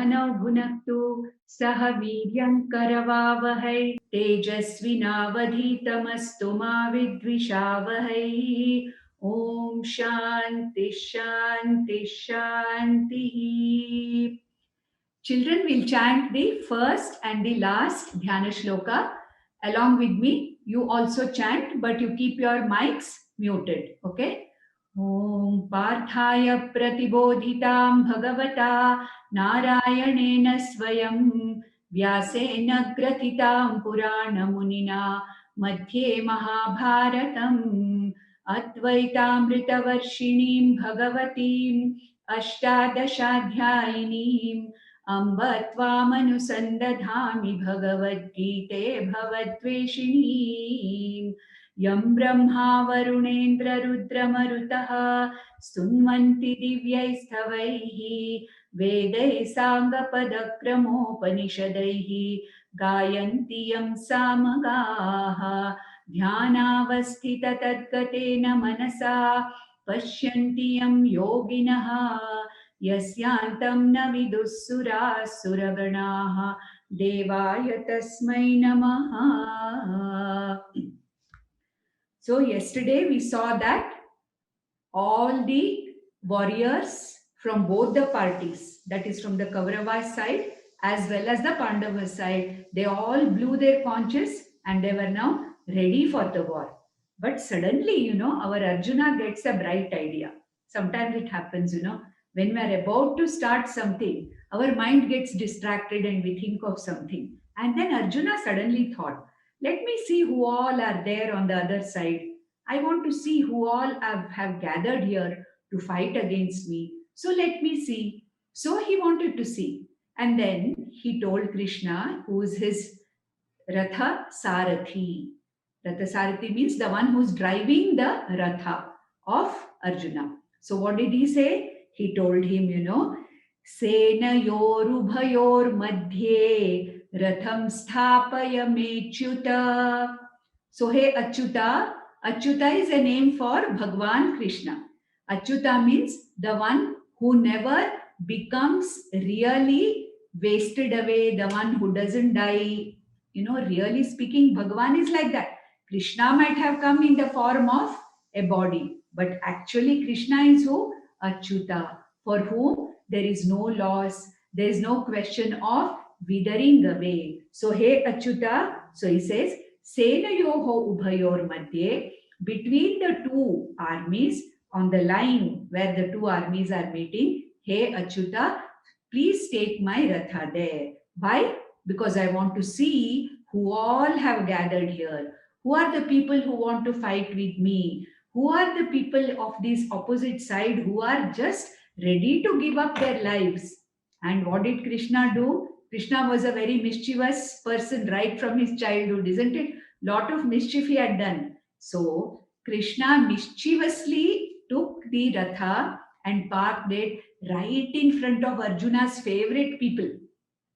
तमो भुनक्तु सह वीर्यं करवावहै तेजस्विनावधीतमस्तु मा विद्विषावहै Om Shanti Shanti Shanti. Children will chant the first and the last dhyana shloka along with me. You also chant, but you keep your mics muted. Okay? Om Parthaya Pratibodhitam Bhagavata Narayanena Swayam Vyasena Gratitam Purana Munina Madhye Mahabharatam Advaitamritavarshiniim Bhagavatim Ashtadashaധ്യായിനീം Amba Tvāmanusandadhāmi Bhagavad Gīte Bhavaddveshinīm Yam Brahma Varunendra Rudra Marutaha Stunvanti Divyaisthavaihi Vedai Sanga Padakramopanishadaihi Gayanti Yam Samagaha Dhyanavasthita Tadgatena Manasa Pashyanti Yam Yoginaha Yasyantam na vidussura suraganaha devaya tasmai namaha. So yesterday we saw that all the warriors from both the parties, that is from the Kaurava side as well as the Pandava side, they all blew their conches and they were now ready for the war. But suddenly, our Arjuna gets a bright idea. Sometimes it happens, when we are about to start something, our mind gets distracted and we think of something. And then Arjuna suddenly thought, let me see who all are there on the other side. I want to see who all have gathered here to fight against me. So let me see. So he wanted to see. And then he told Krishna, who is his Ratha Sarathi. Ratha Sarathi means the one who's driving the Ratha of Arjuna. So what did he say? He told him, Senayorubhayor madhye ratham sthapaya mechyuta. So hey Achyuta, Achyuta is a name for Bhagwan Krishna. Achyuta means the one who never becomes really wasted away, the one who doesn't die. Really speaking, Bhagwan is like that. Krishna might have come in the form of a body, but actually Krishna is who? Achyuta, for whom there is no loss, there is no question of withering away. So, hey Achyuta, so he says, Senayoho ubhayor madhye, between the two armies, on the line where the two armies are meeting, hey Achyuta, please take my Ratha there. Why? Because I want to see who all have gathered here. Who are the people who want to fight with me? Who are the people of this opposite side who are just ready to give up their lives? And what did Krishna do? Krishna was a very mischievous person right from his childhood, isn't it? Lot of mischief he had done. So Krishna mischievously took the Ratha and parked it right in front of Arjuna's favorite people.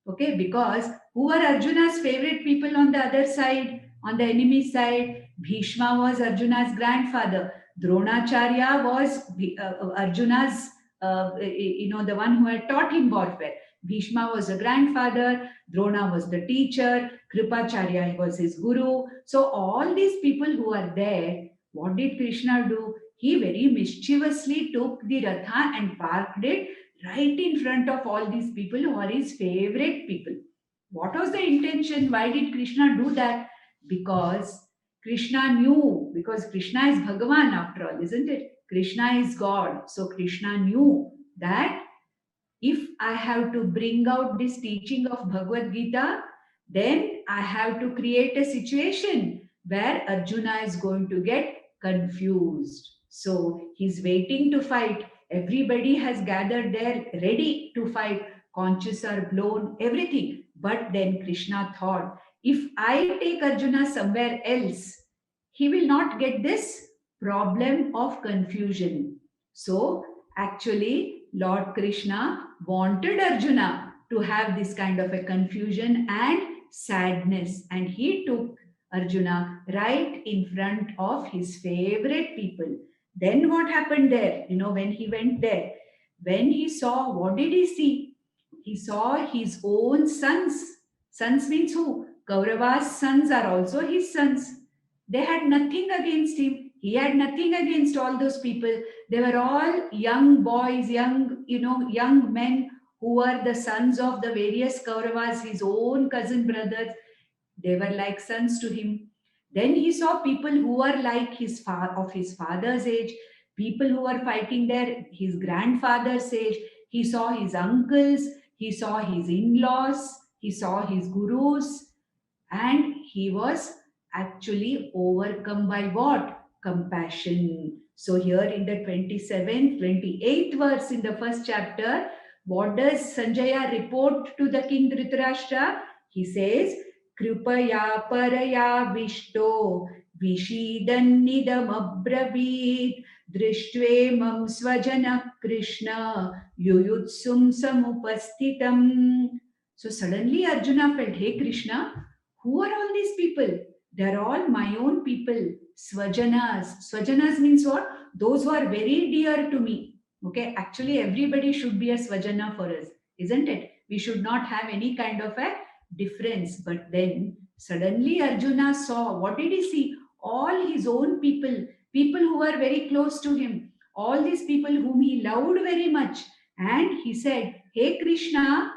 Okay, because who were Arjuna's favorite people on the other side? On the enemy side, Bhishma was Arjuna's grandfather. Dronacharya was Arjuna's, the one who had taught him warfare. Bhishma was the grandfather. Drona was the teacher. Kṛipayā was his guru. So all these people who are there, what did Krishna do? He very mischievously took the Ratha and parked it right in front of all these people who are his favorite people. What was the intention? Why did Krishna do that? Because Krishna knew, because Krishna is Bhagavan after all, isn't it? Krishna is God. So Krishna knew that if I have to bring out this teaching of Bhagavad Gita, then I have to create a situation where Arjuna is going to get confused. So he's waiting to fight. Everybody has gathered there ready to fight. Conches are blown, everything. But then Krishna thought, if I take Arjuna somewhere else, he will not get this problem of confusion. So actually, Lord Krishna wanted Arjuna to have this kind of a confusion and sadness. And he took Arjuna right in front of his favorite people. Then what happened there? When he went there, when he saw, what did he see? he saw his own sons. Sons means who? Kaurava's sons are also his sons. They had nothing against him. He had nothing against all those people. They were all young boys, young men who were the sons of the various Kauravas, his own cousin brothers. They were like sons to him. Then he saw people who were like of his father's age, people who were fighting there, his grandfather's age. He saw his uncles, he saw his in-laws, he saw his gurus, and he was actually overcome by what? Compassion. So here in the 27th, 28th verse in the first chapter, what does Sanjaya report to the king Dhritarashtra? He says, kṛipayā parayāviṣhṭo viṣhīdann idam abravīt dṛiṣhṭvemaṁ sva-janaṁ kṛiṣhṇa yuyutsuṁ samupasthitam. So suddenly Arjuna felt, hey Krishna, who are all these people? They're all my own people. Svajanas. Svajanas means what? Those who are very dear to me. Okay, actually everybody should be a svajana for us, isn't it? We should not have any kind of a difference. But then suddenly Arjuna saw, what did he see? All his own people, people who were very close to him, all these people whom he loved very much. And he said, hey Krishna,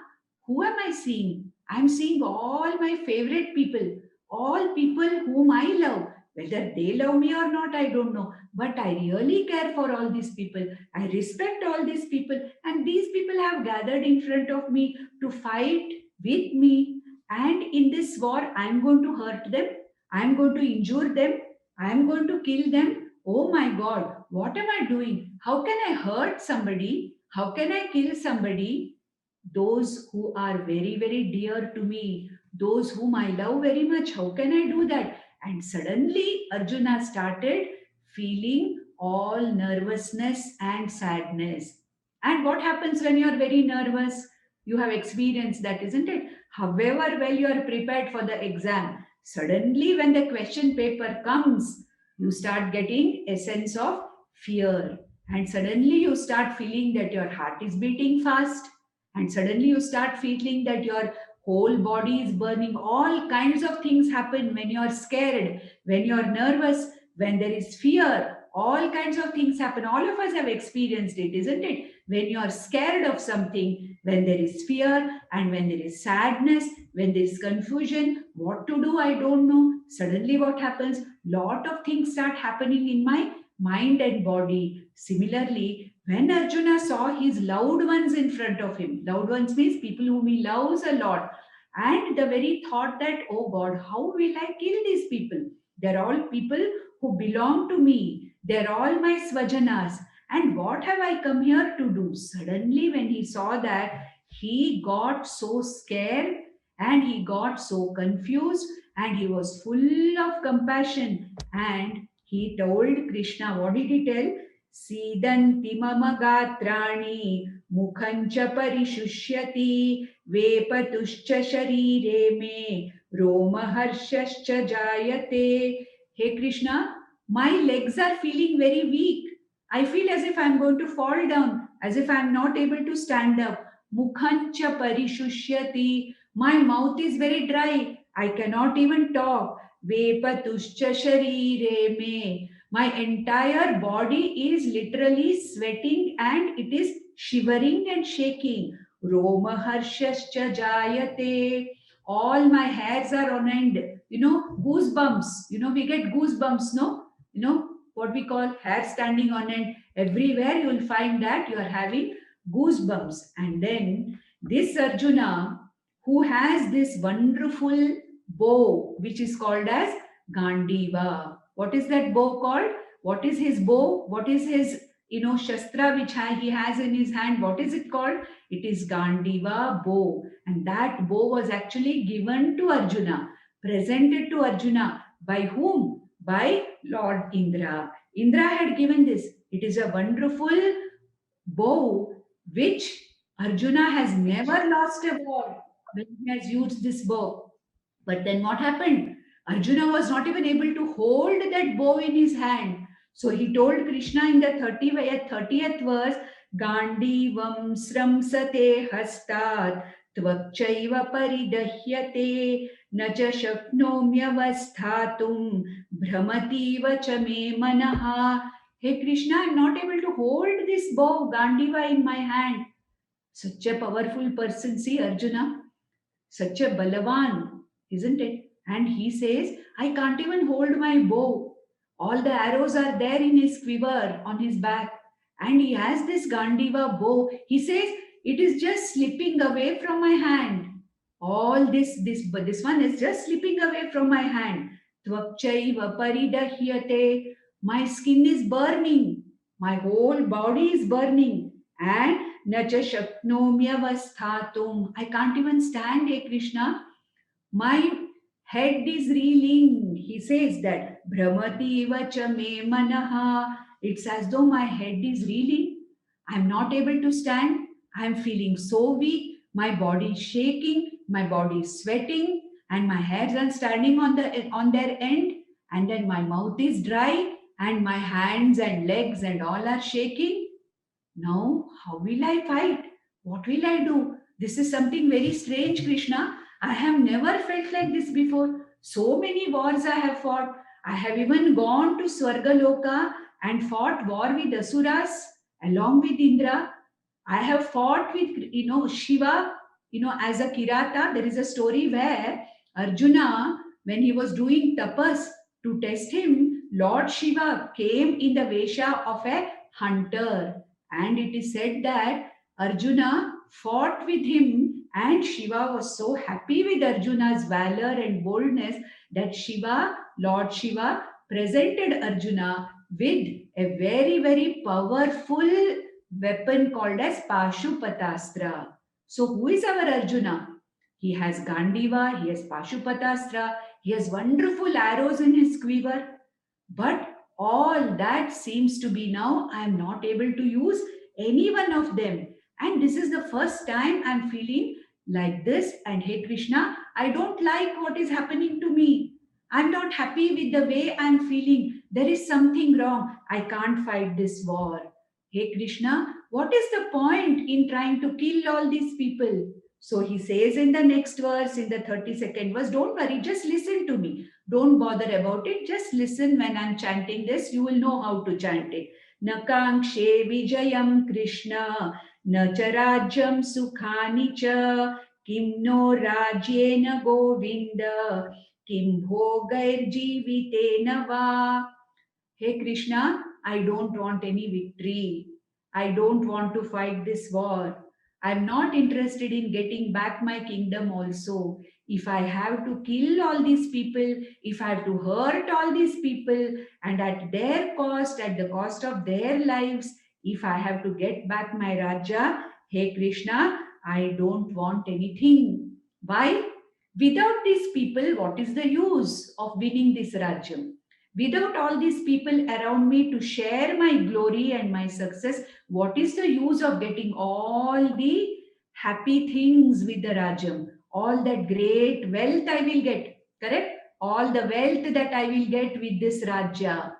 who am I seeing? I'm seeing all my favorite people, all people whom I love. Whether they love me or not, I don't know. But I really care for all these people. I respect all these people. And these people have gathered in front of me to fight with me. And in this war, I'm going to hurt them. I'm going to injure them. I'm going to kill them. Oh my God, what am I doing? How can I hurt somebody? How can I kill somebody? Those who are very, very dear to me, those whom I love very much, how can I do that? And suddenly Arjuna started feeling all nervousness and sadness. And what happens when you are very nervous? You have experienced that, isn't it? However well you are prepared for the exam, suddenly when the question paper comes, you start getting a sense of fear. And suddenly you start feeling that your heart is beating fast. And suddenly you start feeling that your whole body is burning. All kinds of things happen when you are scared, when you are nervous, when there is fear. All kinds of things happen. All of us have experienced it, isn't it? When you are scared of something, when there is fear, and when there is sadness, when there is confusion, what to do, I don't know. Suddenly what happens? Lot of things start happening in my mind and body. Similarly, when Arjuna saw his loved ones in front of him, loved ones means people whom he loves a lot, and the very thought that, oh God, how will I kill these people? They're all people who belong to me. They're all my svajanas. And what have I come here to do? Suddenly, when he saw that, he got so scared and he got so confused and he was full of compassion. And he told Krishna, what did he tell? Sīdanti mama gātrāṇi mukhaṁ pariśhuṣhyati vepathuśh śharīre me roma-harṣhaśh jāyate. Hey Krishna, my legs are feeling very weak. I feel as if I'm going to fall down, as if I'm not able to stand up. Mukhaṁ pariśhuṣhyati. My mouth is very dry. I cannot even talk. Vepathuśh śharīre me. My entire body is literally sweating and it is shivering and shaking. Roma-harṣhaśh jāyate. All my hairs are on end. Goosebumps. We get goosebumps, no? What we call hair standing on end. Everywhere you will find that you are having goosebumps. And then this Arjuna, who has this wonderful bow, which is called as gāṇḍīvaṁ. What is that bow called? What is his bow? What is his, shastra which he has in his hand? What is it called? It is gāṇḍīvaṁ bow. And that bow was actually given to Arjuna, presented to Arjuna. By whom? By Lord Indra. Indra had given this. It is a wonderful bow which Arjuna has never lost a war when he has used this bow. But then what happened? Arjuna was not even able to hold that bow in his hand. So he told Krishna in the 30th verse gāṇḍīvaṁ sraṁsate hastāt tvak chaiva paridahyate na ca śhaknomy avasthātuṁ bhramatīva ca me manaḥ. Hey Krishna, I'm not able to hold this bow, Gāṇḍīva, in my hand. Such a powerful person, see Arjuna, such a Balavan, isn't it? And he says, I can't even hold my bow. All the arrows are there in his quiver on his back. And he has this Gāṇḍīva bow. He says, it is just slipping away from my hand. All this one is just slipping away from my hand. Tvak chaiva paridahyate. My skin is burning. My whole body is burning. And na ca śhaknomy avasthātuṁ. I can't even stand, hey Krishna. My head is reeling. He says that bhramatīva ca me manaḥ. It's as though my head is reeling. I'm not able to stand. I'm feeling so weak. My body is shaking. My body is sweating. And my hairs are standing on their end. And then my mouth is dry. And my hands and legs and all are shaking. Now, how will I fight? What will I do? This is something very strange, Krishna. I have never felt like this before. So many wars I have fought. I have even gone to Swargaloka and fought war with Asuras along with Indra. I have fought with, Shiva, as a Kirata. There is a story where Arjuna, when he was doing tapas to test him, Lord Shiva came in the vesha of a hunter. And it is said that Arjuna fought with him, and Shiva was so happy with Arjuna's valor and boldness that Lord Shiva, presented Arjuna with a very, very powerful weapon called as Pashupatastra. So who is our Arjuna? He has Gāṇḍīva, he has Pashupatastra, he has wonderful arrows in his quiver. But all that seems to be now, I am not able to use any one of them. And this is the first time I am feeling like this. And hey Krishna, I don't like what is happening to me. I am not happy with the way I am feeling. There is something wrong. I can't fight this war. Hey Krishna, what is the point in trying to kill all these people? So he says in the next verse, in the 32nd verse, don't worry, just listen to me. Don't bother about it. Just listen when I'm chanting this. You will know how to chant it. Na kāṅkshe vijayam Krishna, na ca rājyam sukhani ca, kim no rājyena govinda, kim bhogair jivitena va. Hey Krishna, I don't want any victory. I don't want to fight this war. I'm not interested in getting back my kingdom also. If I have to kill all these people, if I have to hurt all these people, and at their cost, at the cost of their lives, if I have to get back my Rajya, hey Krishna, I don't want anything. Why? Without these people, what is the use of winning this Rajya? Without all these people around me to share my glory and my success, what is the use of getting all the happy things with the Rajam? All that great wealth I will get, correct? All the wealth that I will get with this Rajya,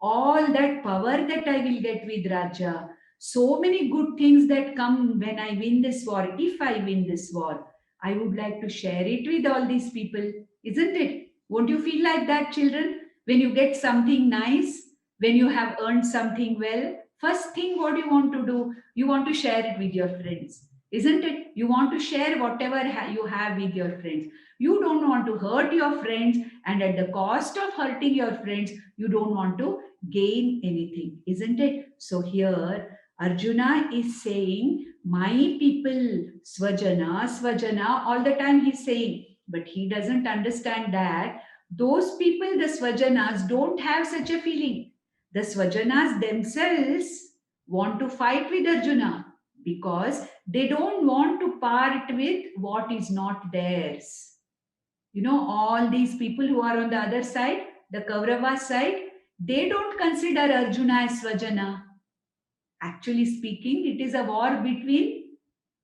all that power that I will get with Rajya, so many good things that come when I win this war. If I win this war, I would like to share it with all these people, isn't it? Won't you feel like that, children? When you get something nice, when you have earned something well, first thing what you want to do, you want to share it with your friends, isn't it? You want to share whatever you have with your friends. You don't want to hurt your friends, and at the cost of hurting your friends, you don't want to gain anything, isn't it? So here, Arjuna is saying, my people, sva-janaṁ, sva-janaṁ, all the time he's saying, but he doesn't understand that those people, the svajanas, don't have such a feeling. The svajanas themselves want to fight with Arjuna because they don't want to part with what is not theirs. All these people who are on the other side, the Kaurava side, they don't consider Arjuna as svajana. Actually speaking, it is a war between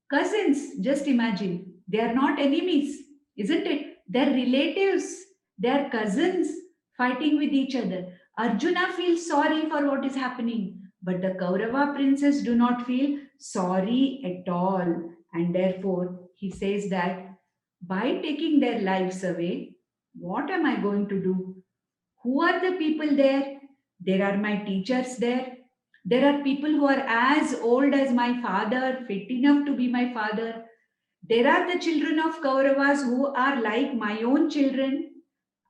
cousins. Just imagine, they are not enemies, isn't it? They're relatives. They are cousins fighting with each other. Arjuna feels sorry for what is happening. But the Kaurava princes do not feel sorry at all. And therefore, he says that by taking their lives away, what am I going to do? Who are the people there? There are my teachers there. There are people who are as old as my father, fit enough to be my father. There are the children of Kauravas who are like my own children.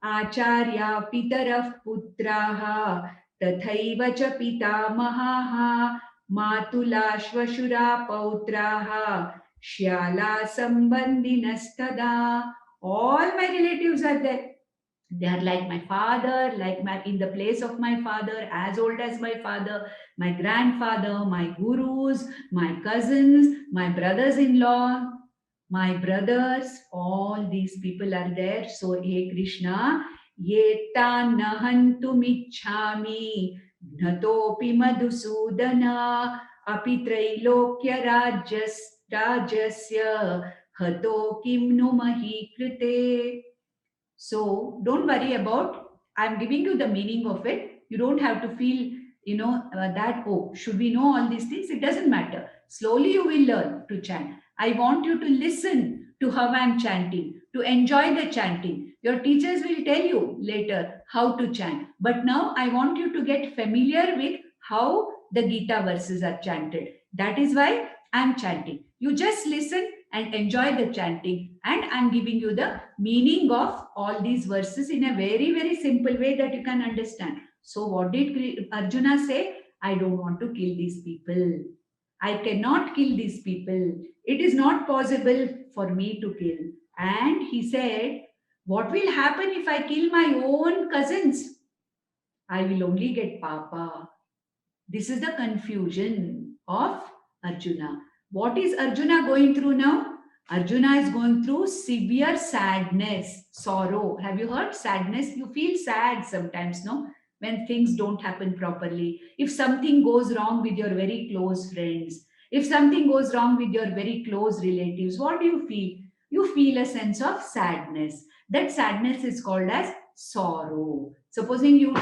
Acharya, pitarah putraha, tathaiva cha pitamahaha, matula shvashura pautraha, shyala sambandhinastada. All my relatives are there. They are like my father, like my in the place of my father, as old as my father, my grandfather, my gurus, my cousins, my brothers-in-law, my brothers, all these people are there. So, hey Krishna, yetan nahantum ichhami, natopi madhusudana, api trailokya rajasya, hato kim nu mahi krite. So don't worry about, I'm giving you the meaning of it. You don't have to feel, that, oh, should we know all these things? It doesn't matter. Slowly you will learn to chant. I want you to listen to how I'm chanting, to enjoy the chanting. Your teachers will tell you later how to chant. But now I want you to get familiar with how the Gita verses are chanted. That is why I'm chanting. You just listen and enjoy the chanting, and I'm giving you the meaning of all these verses in a very, very simple way that you can understand. So what did Arjuna say? I don't want to kill these people. I cannot kill these people. It is not possible for me to kill. And he said, what will happen if I kill my own cousins? I will only get papa. This is the confusion of Arjuna. What is Arjuna going through now? Arjuna is going through severe sadness, sorrow. Have you heard sadness? You feel sad sometimes, no? When things don't happen properly. If something goes wrong with your very close friends, if something goes wrong with your very close relatives, what do you feel? You feel a sense of sadness. That sadness is called as sorrow. Supposing you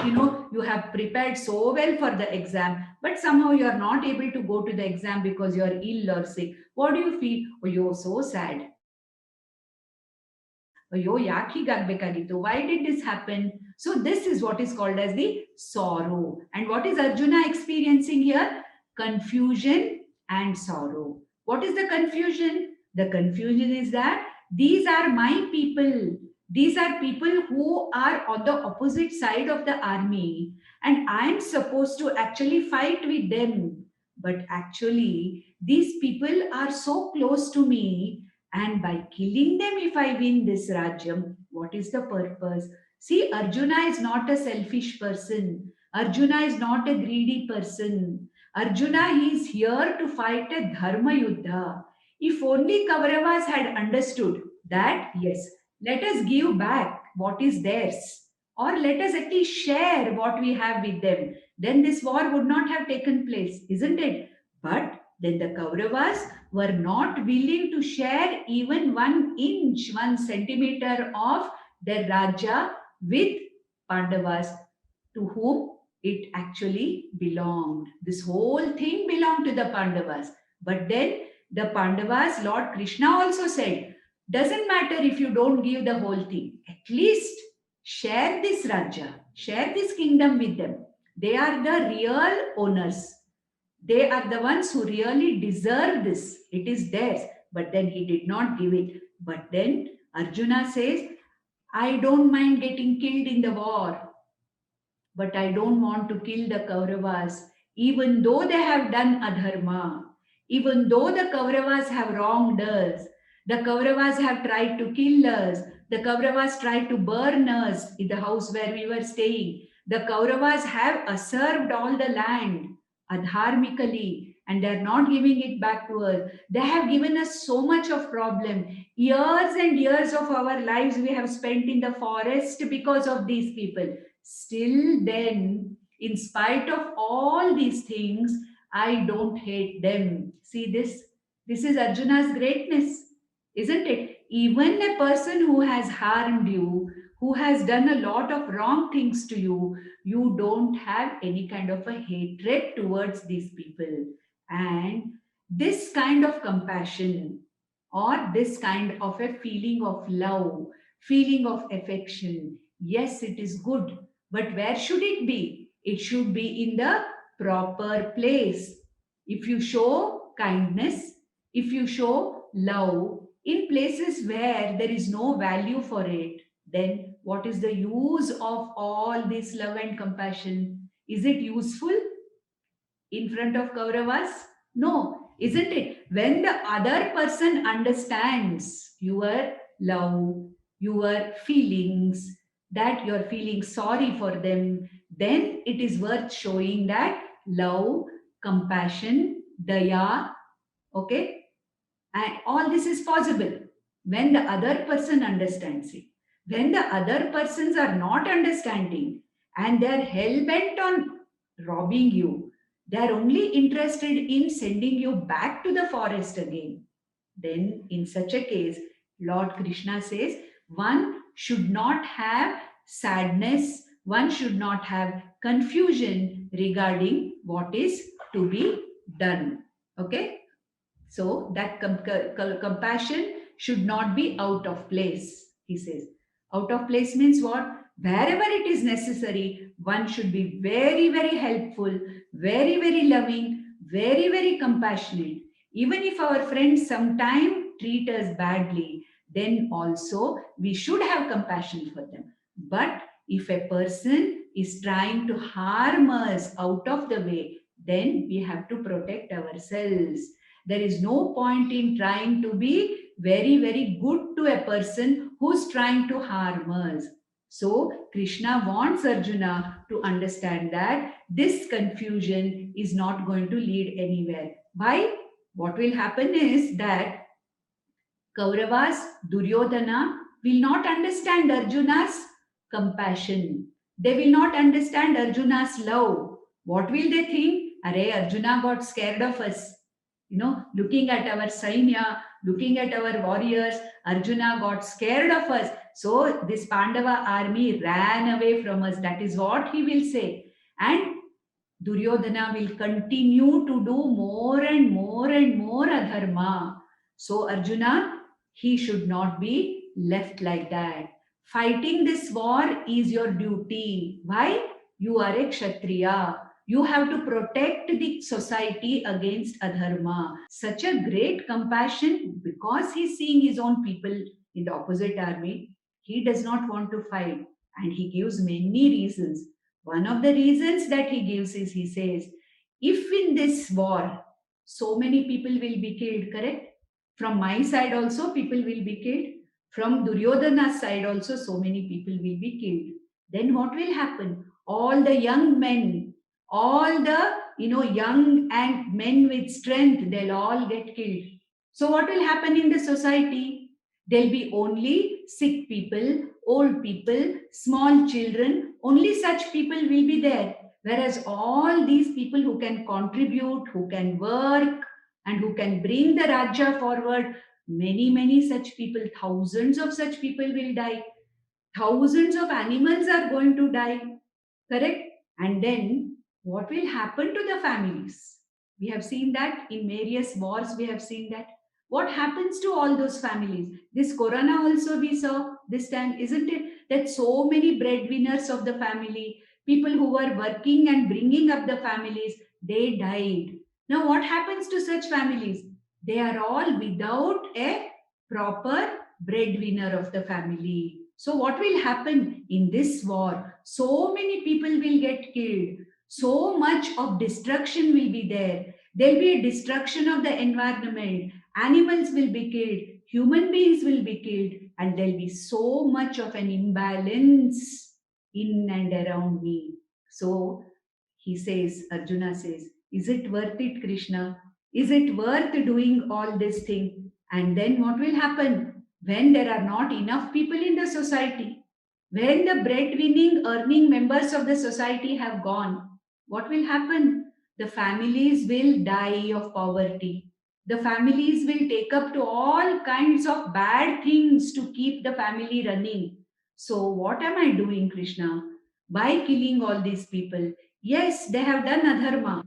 have prepared so well for the exam, but somehow you are not able to go to the exam because you are ill or sick. What do you feel? Oh, you're so sad. Oh, why did this happen? So this is what is called as the sorrow. And what is Arjuna experiencing here? Confusion and sorrow. What is the confusion? The confusion is that these are my people. These are people who are on the opposite side of the army, and I am supposed to actually fight with them. But actually, these people are so close to me, and by killing them, if I win this Rajyam, what is the purpose? See, Arjuna is not a selfish person. Arjuna is not a greedy person. Arjuna, he is here to fight a dharma yuddha. If only Kauravas had understood that, yes, let us give back what is theirs, or let us at least share what we have with them, then this war would not have taken place, isn't it? But then the Kauravas were not willing to share even 1 inch, 1 centimeter of their Raja with Pandavas, to whom it actually belonged. This whole thing belonged to the Pandavas. But then the Pandavas, Lord Krishna also said, doesn't matter if you don't give the whole thing, at least share this Raja, share this kingdom with them. They are the real owners. They are the ones who really deserve this. It is theirs. But then he did not give it. But then Arjuna says, I don't mind getting killed in the war, but I don't want to kill the Kauravas, even though they have done adharma, even though the Kauravas have wronged us, the Kauravas have tried to kill us, the Kauravas tried to burn us in the house where we were staying, the Kauravas have usurped all the land adharmically, and they are not giving it back to us. They have given us so much of problem. Years and years of our lives we have spent in the forest because of these people. Still then, in spite of all these things, I don't hate them. See this? This is Arjuna's greatness, isn't it? even a person who has harmed you, who has done a lot of wrong things to you, you don't have any kind of a hatred towards these people. And this kind of compassion, or this kind of a feeling of love, feeling of affection, yes, it is good. But where should it be? It should be in the proper place. If you show kindness, if you show love in places where there is no value for it, then what is the use of all this love and compassion? Is it useful in front of Kauravas? No, isn't it? When the other person understands your love, your feelings, that you're feeling sorry for them, then it is worth showing that love, compassion, daya, okay? And all this is possible when the other person understands it. When the other persons are not understanding and they're hell bent on robbing you, they're only interested in sending you back to the forest again. Then, in such a case, Lord Krishna says one should not have sadness, one should not have confusion regarding what is to be done. Okay? So that compassion should not be out of place, he says. Out of place means what? Wherever it is necessary, one should be very, very helpful, very, very loving, very, very compassionate. Even if our friends sometimes treat us badly, then also we should have compassion for them. But if a person is trying to harm us out of the way, then we have to protect ourselves. There is no point in trying to be very, very good to a person who's trying to harm us. So, Krishna wants Arjuna to understand that this confusion is not going to lead anywhere. Why? What will happen is that Kauravas, Duryodhana will not understand Arjuna's compassion. They will not understand Arjuna's love. What will they think? Arey, Arjuna got scared of us. Looking at our Sainya, looking at our warriors, Arjuna got scared of us. So this Pandava army ran away from us. That is what he will say. And Duryodhana will continue to do more and more and more adharma. So Arjuna, he should not be left like that. Fighting this war is your duty. Why? You are a Kshatriya. You have to protect the society against adharma. Such a great compassion, because he's seeing his own people in the opposite army. He does not want to fight, and he gives many reasons. One of the reasons that he gives is, he says, if in this war so many people will be killed, correct? From my side also people will be killed. From Duryodhana's side also so many people will be killed. Then what will happen? All the young men, all the young and men with strength, they'll all get killed. So what will happen in the society? There'll be only sick people, old people, small children, only such people will be there. Whereas all these people who can contribute, who can work, and who can bring the Rajya forward, many, many such people, thousands of such people will die. Thousands of animals are going to die. Correct? And then what will happen to the families? We have seen that in various wars, we have seen that. What happens to all those families? This corona also we saw this time, isn't it? That so many breadwinners of the family, people who were working and bringing up the families, they died. Now, what happens to such families? They are all without a proper breadwinner of the family. So, what will happen in this war? So many people will get killed. So much of destruction will be there. There'll be a destruction of the environment. Animals will be killed. Human beings will be killed. And there'll be so much of an imbalance in and around me. So, he says, Arjuna says, is it worth it, Krishna? Is it worth doing all this thing? And then what will happen when there are not enough people in the society? When the breadwinning, earning members of the society have gone, what will happen? The families will die of poverty. the families will take up to all kinds of bad things to keep the family running. So what am I doing, Krishna? By killing all these people. Yes, they have done adharma.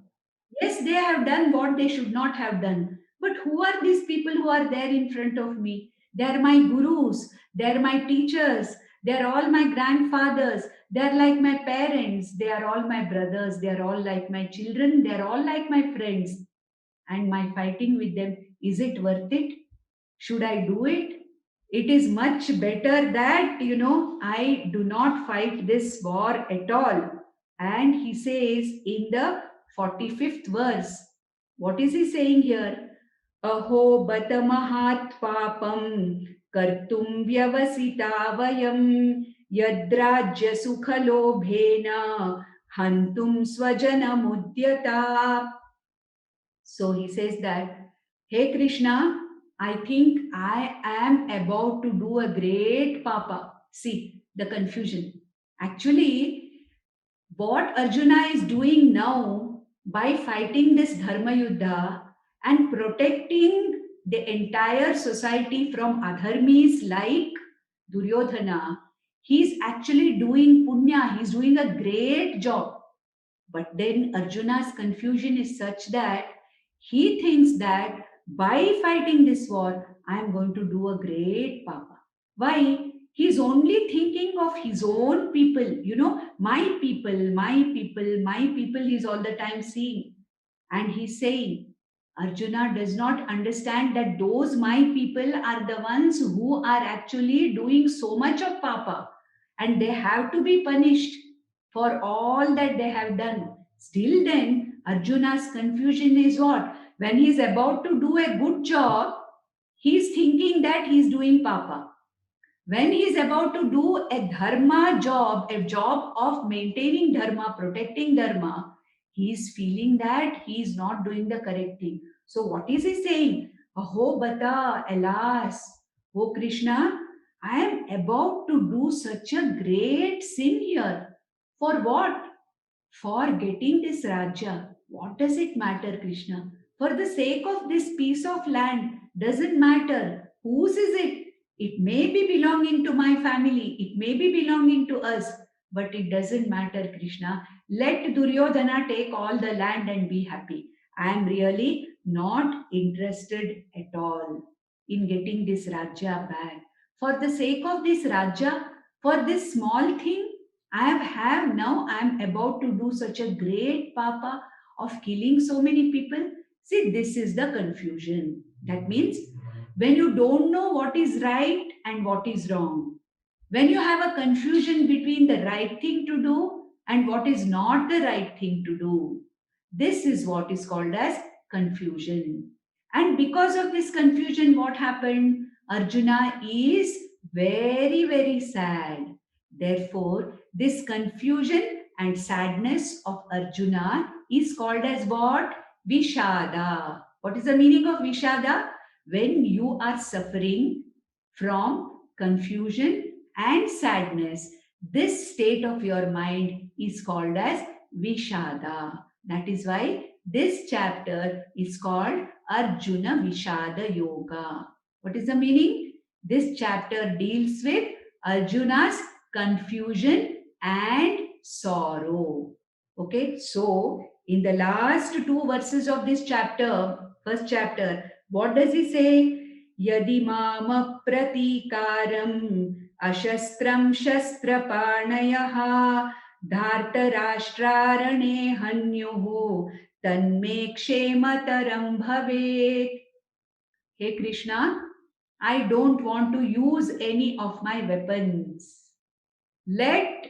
Yes, they have done what they should not have done. But who are these people who are there in front of me? They are my gurus, they are my teachers, they are all my grandfathers, they are like my parents, they are all my brothers, they are all like my children, they are all like my friends. And my fighting with them, is it worth it? Should I do it? It is much better that, I do not fight this war at all. And he says in the 45th verse, what is he saying here? Aho batamahat papam kartum vyavasita vayam yadrajya sukhalobhena hantum sva-janaṁ. So he says that, hey Krishna, I think I am about to do a great papa. See the confusion. Actually, what Arjuna is doing now by fighting this dharma yuddha and protecting the entire society from adharmis like Duryodhana, he's actually doing punya, he's doing a great job. But then Arjuna's confusion is such that he thinks that by fighting this war, I am going to do a great papa. Why? He's only thinking of his own people, my people, my people, my people, he's all the time seeing. And he's saying, Arjuna does not understand that those my people are the ones who are actually doing so much of papa and they have to be punished for all that they have done. Still, then, Arjuna's confusion is what? When he is about to do a good job, he is thinking that he is doing papa. When he is about to do a dharma job, a job of maintaining dharma, protecting dharma, he is feeling that he is not doing the correct thing. So, what is he saying? Aho bata, alas, oh Krishna, I am about to do such a great sin here. For what? For getting this Raja. What does it matter, Krishna? For the sake of this piece of land, doesn't matter. Whose is it? It may be belonging to my family, it may be belonging to us, but it doesn't matter, Krishna. Let Duryodhana take all the land and be happy. I am really not interested at all in getting this Raja back. For the sake of this Raja, for this small thing, I am about to do such a great papa of killing so many people. See, this is the confusion. That means when you don't know what is right and what is wrong, when you have a confusion between the right thing to do and what is not the right thing to do, this is what is called as confusion. And because of this confusion, what happened? Arjuna is very, very sad. Therefore, this confusion and sadness of Arjuna is called as what? Vishada. What is the meaning of Vishada? When you are suffering from confusion and sadness, this state of your mind is called as Vishada. That is why this chapter is called Arjuna Vishada Yoga. What is the meaning? This chapter deals with Arjuna's confusion and sorrow. Okay, so in the last two verses of this chapter, first chapter, what does he say? Yadi mama pratikaram ashastram shastraparnayaha dhartarashtrarane hanyuhu tanme kshemataram bhavet. Hey Krishna, I don't want to use any of my weapons. Let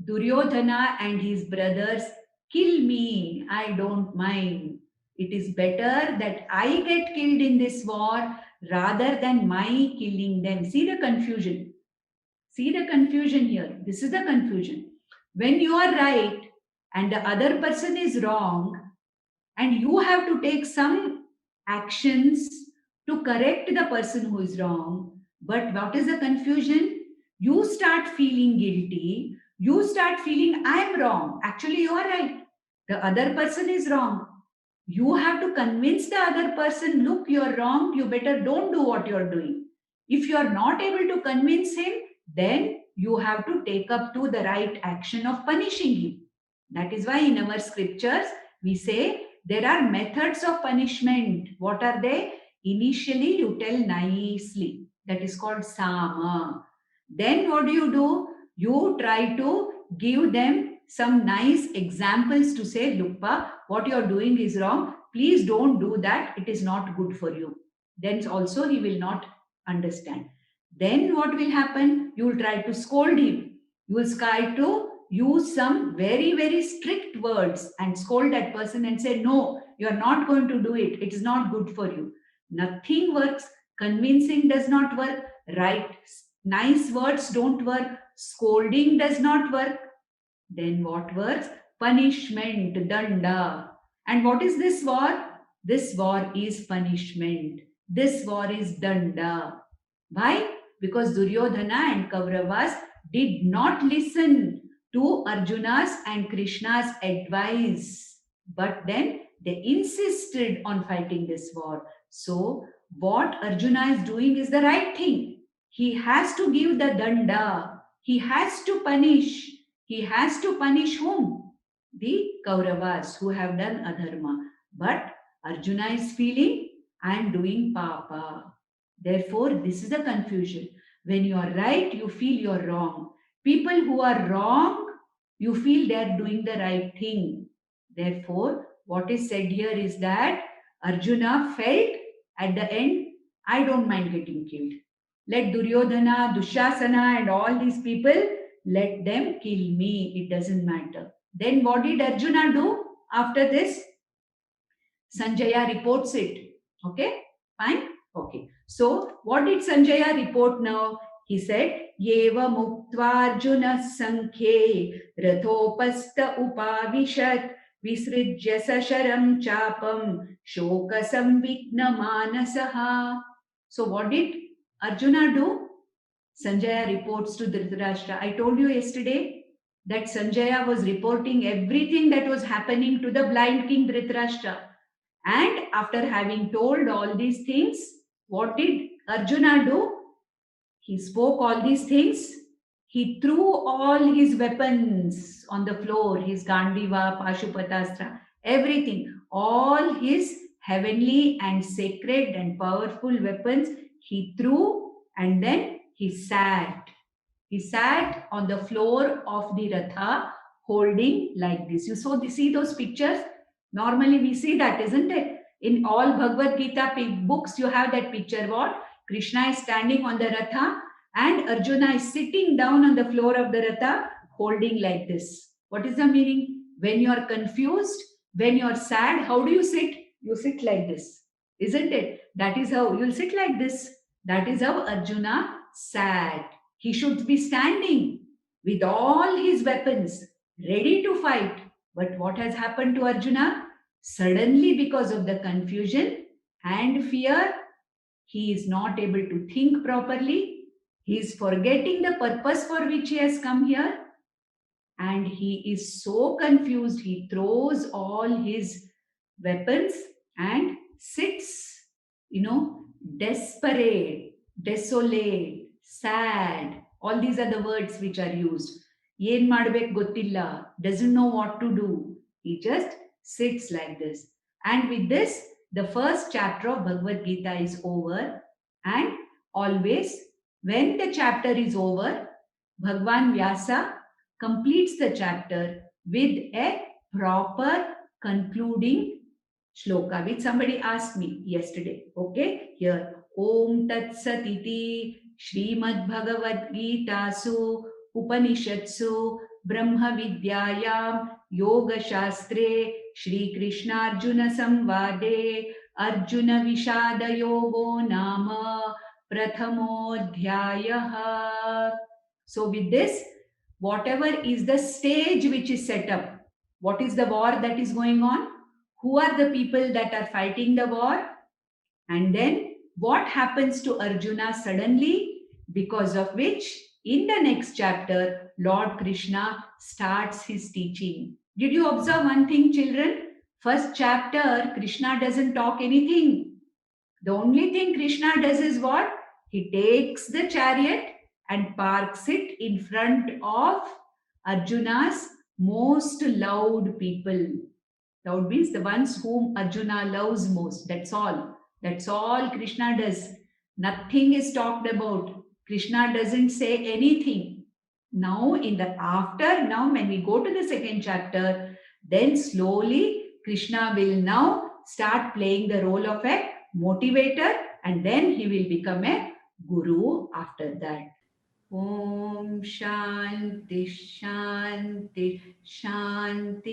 Duryodhana and his brothers kill me. I don't mind. It is better that I get killed in this war rather than my killing them. See the confusion. See the confusion here. This is the confusion. When you are right and the other person is wrong, and you have to take some actions to correct the person who is wrong. But what is the confusion? You start feeling guilty. You start feeling, I am wrong. Actually, you are right. The other person is wrong. You have to convince the other person, look, you're wrong, you better don't do what you're doing. If you're not able to convince him, then you have to take up to the right action of punishing him. That is why in our scriptures, we say there are methods of punishment. What are they? Initially, you tell nicely. That is called sama. Then what do? You try to give them some nice examples to say, look, what you're doing is wrong. Please don't do that. It is not good for you. Then also he will not understand. Then what will happen? You will try to scold him. You will try to use some very, very strict words and scold that person and say, no, you are not going to do it. It is not good for you. Nothing works. Convincing does not work. Right? Nice words don't work. Scolding does not work. Then what works? Punishment, danda. And what is this war? This war is punishment. This war is danda. Why? Because Duryodhana and Kauravas did not listen to Arjuna's and Krishna's advice. But then they insisted on fighting this war. So what Arjuna is doing is the right thing. He has to give the danda. He has to punish. He has to punish whom? The Kauravas who have done adharma. But Arjuna is feeling, I am doing papa. Therefore, this is the confusion. When you are right, you feel you are wrong. People who are wrong, you feel they are doing the right thing. Therefore, what is said here is that Arjuna felt at the end, I don't mind getting killed. Let Duryodhana, Dushasana and all these people, let them kill me. It doesn't matter. Then what did Arjuna do after this? Sanjaya reports it. Okay, fine. Okay. So what did Sanjaya report now? He said, Yeva muktva Arjuna sankhye rathopasta upavishat visrijya sasharam chapam shoka samvikna manasaha. So what did Arjuna do? Sanjaya reports to Dhritarashtra. I told you yesterday that Sanjaya was reporting everything that was happening to the blind king Dhritarashtra. And after having told all these things, what did Arjuna do? He spoke all these things. He threw all his weapons on the floor, his gāṇḍīvaṁ, Pashupatastra, everything, all his heavenly and sacred and powerful weapons, he threw and then he sat. He sat on the floor of the Ratha holding like this. You see those pictures? Normally we see that, isn't it? In all Bhagavad Gita books, you have that picture. What? Krishna is standing on the Ratha and Arjuna is sitting down on the floor of the Ratha holding like this. What is the meaning? When you are confused, when you are sad, how do you sit? You sit like this, isn't it? That is how you'll sit like this. That is how Arjuna sat. He should be standing with all his weapons, ready to fight. But what has happened to Arjuna? Suddenly, because of the confusion and fear, he is not able to think properly. He is forgetting the purpose for which he has come here. And he is so confused, he throws all his weapons and sits, desperate, desolate, sad. All these are the words which are used. Yen madbek gottilla, doesn't know what to do. He just sits like this. And with this, the first chapter of Bhagavad Gita is over. And always, when the chapter is over, Bhagwan Vyasa completes the chapter with a proper concluding shloka, which somebody asked me yesterday. Okay, here. Om Tat Satiti Srimad Bhagavad Gita Su Upanishatsu Brahma Vidyayam Yoga Shastre Shri Krishna Arjuna Samvade Arjuna Vishada Yogo Nama Prathamodhyayaha. So with this, whatever is the stage which is set up, what is the war that is going on? Who are the people that are fighting the war? And then what happens to Arjuna suddenly, because of which in the next chapter, Lord Krishna starts his teaching. Did you observe one thing, children? First chapter, Krishna doesn't talk anything. The only thing Krishna does is what? He takes the chariot and parks it in front of Arjuna's most loved people. Loved means the ones whom Arjuna loves most. That's all. That's all Krishna does. Nothing is talked about. Krishna doesn't say anything. Now, now when we go to the second chapter, then slowly Krishna will now start playing the role of a motivator, and then he will become a guru after that. Om Shanti Shanti Shanti.